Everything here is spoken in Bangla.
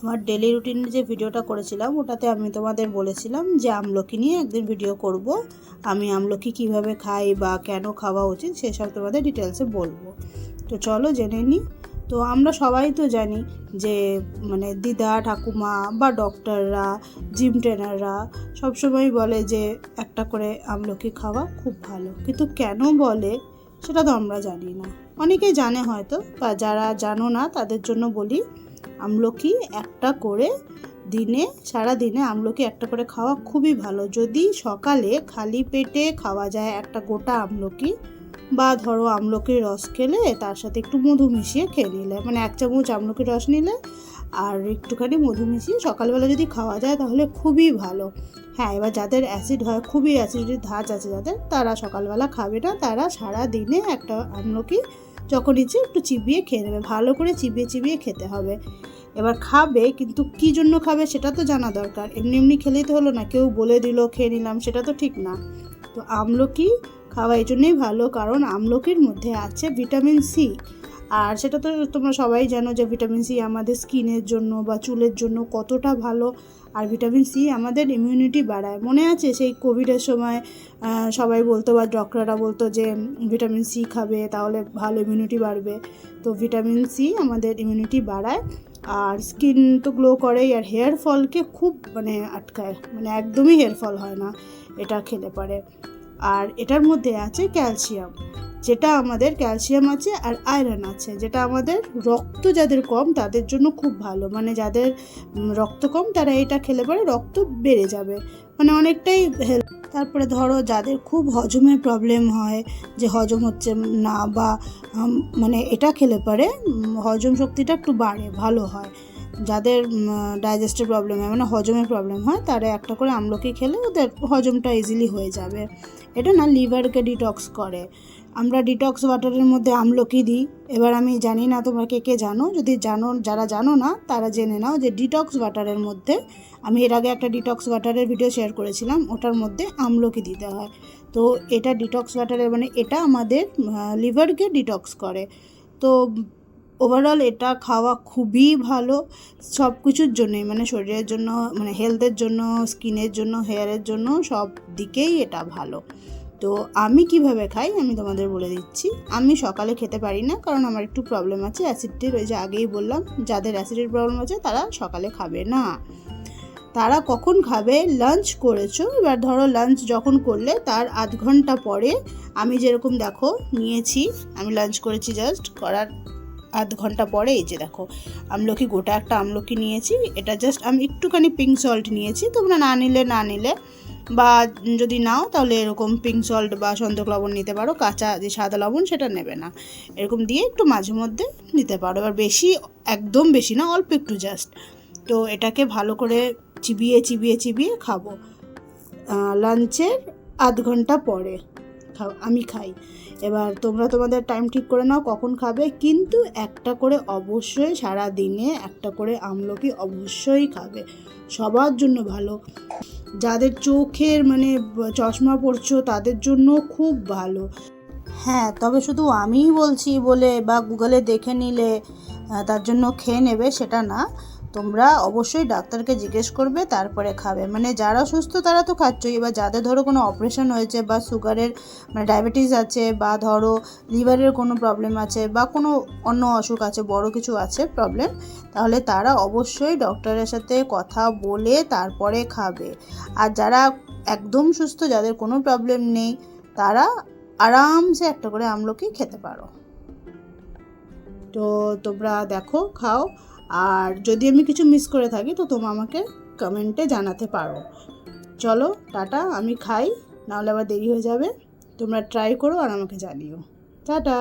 আমার ডেলি রুটিনের যে ভিডিওটা করেছিলাম ওটাতে আমি তোমাদের বলেছিলাম যে আমলকি নিয়ে একদিন ভিডিও করব। আমি আমলকি কিভাবে খাই বা কেন খাওয়া উচিত সেসব তোমাদের ডিটেলসে বলবো। তো চলো জেনে নিই। তো আমরা সবাই তো জানি যে মানে দিদা ঠাকুমা বা ডক্টররা, জিম ট্রেনাররা সবসময় বলে যে একটা করে আমলকি খাওয়া খুব ভালো, কিন্তু কেন বলে সেটা তো আমরা জানি না। অনেকেই জানে হয়তো, বা যারা জানো না তাদের জন্য বলি, আমলকি একটা করে দিনে, সারা দিনে আমলকি একটা করে খাওয়া খুবই ভালো। যদি সকালে খালি পেটে খাওয়া যায় একটা গোটা আমলকি, বা ধরো আমলকির রস খেলে তার সাথে একটু মধু মিশিয়ে খেয়ে নিলে, মানে 1 চামচ আমলকির রস নিলে আর একটুখানি মধু মিশিয়ে সকালবেলা যদি খাওয়া যায় তাহলে খুবই ভালো। হ্যাঁ, এবার যাদের অ্যাসিড হয়, খুবই অ্যাসিডিটির ধাঁচ আছে যাদের, তারা সকালবেলা খাবে না, তারা সারা দিনে একটা আমলকি যখন ইচ্ছে একটু চিবিয়ে খেয়ে নেবে। ভালো করে চিবিয়ে চিবিয়ে খেতে হবে। এবার খাবে, কিন্তু কী জন্য খাবে সেটা তো জানা দরকার। এমনি এমনি খেলেই তো হলো না, কেউ বলে দিল খেয়ে নিলাম, সেটা তো ঠিক না। তো আমলকি খাওয়া এই জন্যই ভালো, কারণ আমলকির মধ্যে আছে ভিটামিন সি। আর সেটা তো তোমরা সবাই জানো যে ভিটামিন সি আমাদের স্কিনের জন্য বা চুলের জন্য কতটা ভালো। আর ভিটামিন সি আমাদের ইমিউনিটি বাড়ায়। মনে আছে সেই কোভিডের সময় সবাই বলতো বা ডক্টররা বলতো যে ভিটামিন সি খাবে তাহলে ভালো ইমিউনিটি বাড়বে। তো ভিটামিন সি আমাদের ইমিউনিটি বাড়ায়, আর স্কিন তো গ্লো করেই, আর হেয়ার ফলকে খুব মানে আটকায়, মানে একদমই হেয়ার ফল হয় না এটা খেলে পারে। আর এটার মধ্যে আছে ক্যালসিয়াম, যেটা আমাদের ক্যালসিয়াম আছে, আর আয়রন আছে, যেটা আমাদের রক্ত যাদের কম তাদের জন্য খুব ভালো। মানে যাদের রক্ত কম তারা এটা খেলে পরে রক্ত বেড়ে যাবে, মানে অনেকটাই হেল্প। তারপরে ধরো যাদের খুব হজমের প্রবলেম হয়, যে হজম হচ্ছে না, বা মানে এটা খেলে পরে হজম শক্তিটা একটু বাড়ে, ভালো হয়। যাদের ডাইজেস্টিভ প্রবলেম হয়, মানে হজমের প্রবলেম হয়, তারা একটা করে আমলকি খেলে ওদের হজমটা ইজিলি হয়ে যাবে। এটা না লিভারকে ডিটক্স করে। আমরা ডিটক্স ওয়াটারের মধ্যে আমলকি দিই। এবার আমি জানি না তোমরা কে কে জানো, যদি জানো, যারা জানো না তারা জেনে নাও যে ডিটক্স ওয়াটারের মধ্যে, আমি এর আগে একটা ডিটক্স ওয়াটারের ভিডিও শেয়ার করেছিলাম, ওটার মধ্যে আমলকি দিতে হয়। তো এটা ডিটক্স ওয়াটারের মানে এটা আমাদের লিভারকে ডিটক্স করে। তো ওভারঅল এটা খাওয়া খুবই ভালো সব কিছুর জন্যই, মানে শরীরের জন্য, মানে হেলথের জন্য, স্কিনের জন্য, হেয়ারের জন্য, সব দিকেই এটা ভালো। তো আমি কিভাবে খাই আমি তোমাদের বলে দিচ্ছি। আমি সকালে খেতে পারি না, কারণ আমার একটু প্রবলেম আছে অ্যাসিডিটির। ওই যে আগেই বললাম, যাদের অ্যাসিডিটির প্রবলেম আছে তারা সকালে খাবে না। তারা কখন খাবে? লাঞ্চ করেছো, এবার ধরো লাঞ্চ যখন করলে তার 1/2 ঘন্টা পরে, আমি যেরকম দেখো নিয়েছি, আমি লাঞ্চ করেছি জাস্ট করার 1/2 ঘন্টা পরে, এই যে দেখো আমলকি, গোটা একটা আমলকি নিয়েছি। এটা জাস্ট আমি একটুখানি পিঙ্ক সল্ট নিয়েছি, তোমরা না নিলে বা যদি নাও তাহলে এরকম পিঙ্ক সল্ট বা সন্দক লবণ নিতে পারো, কাঁচা যে সাদা লবণ সেটা নেবে না, এরকম দিয়ে একটু মাঝে মধ্যে নিতে পারো। এবার বেশি, একদম বেশি না, অল্প একটু জাস্ট। তো এটাকে ভালো করে চিবিয়ে চিবিয়ে চিবিয়ে খাবো লাঞ্চের 1/2 ঘন্টা পরে আমি খাই। এবার তোমরা তোমাদের টাইম ঠিক করে নাও কখন খাবে, কিন্তু একটা করে অবশ্যই সারা দিনে একটা করে আমলকি অবশ্যই খাবে, সবার জন্য ভালো। যাদের চোখের মানে চশমা পড়ছো তাদের জন্য খুব ভালো। হ্যাঁ, তবে শুধু আমিই বলছি বলে বা গুগলে দেখে নিলে তার জন্য খেয়ে নেবে সেটা না। তোমরা অবশ্যই ডাক্তারকে জিজ্ঞেস করবে, তারপরে খাবে। মানে যারা সুস্থ তারা তো খাচ্ছই, এবার যাদের ধরো কোনো অপারেশন হয়েছে, বা সুগারের মানে ডায়াবেটিস আছে, বা ধরো লিভারের কোনো প্রবলেম আছে, বা কোনো অন্য অসুখ আছে, বড় কিছু আছে প্রবলেম, তাহলে তারা অবশ্যই ডক্টরের সাথে কথা বলে তারপরে খাবে। আর যারা একদম সুস্থ, যাদের কোনো প্রবলেম নেই, তারা আরামসে একটা করে আমলকি খেতে পারো। তো তোমরা দেখো, খাও। আর যদি আমি কিছু মিস করে থাকি তো তোমরা আমাকে কমেন্টে জানাতে পারো। চলো টাটা, আমি খাই, নাহলে আবার দেরি হয়ে যাবে। তোমরা ট্রাই করো আর আমাকে জানিও। টাটা।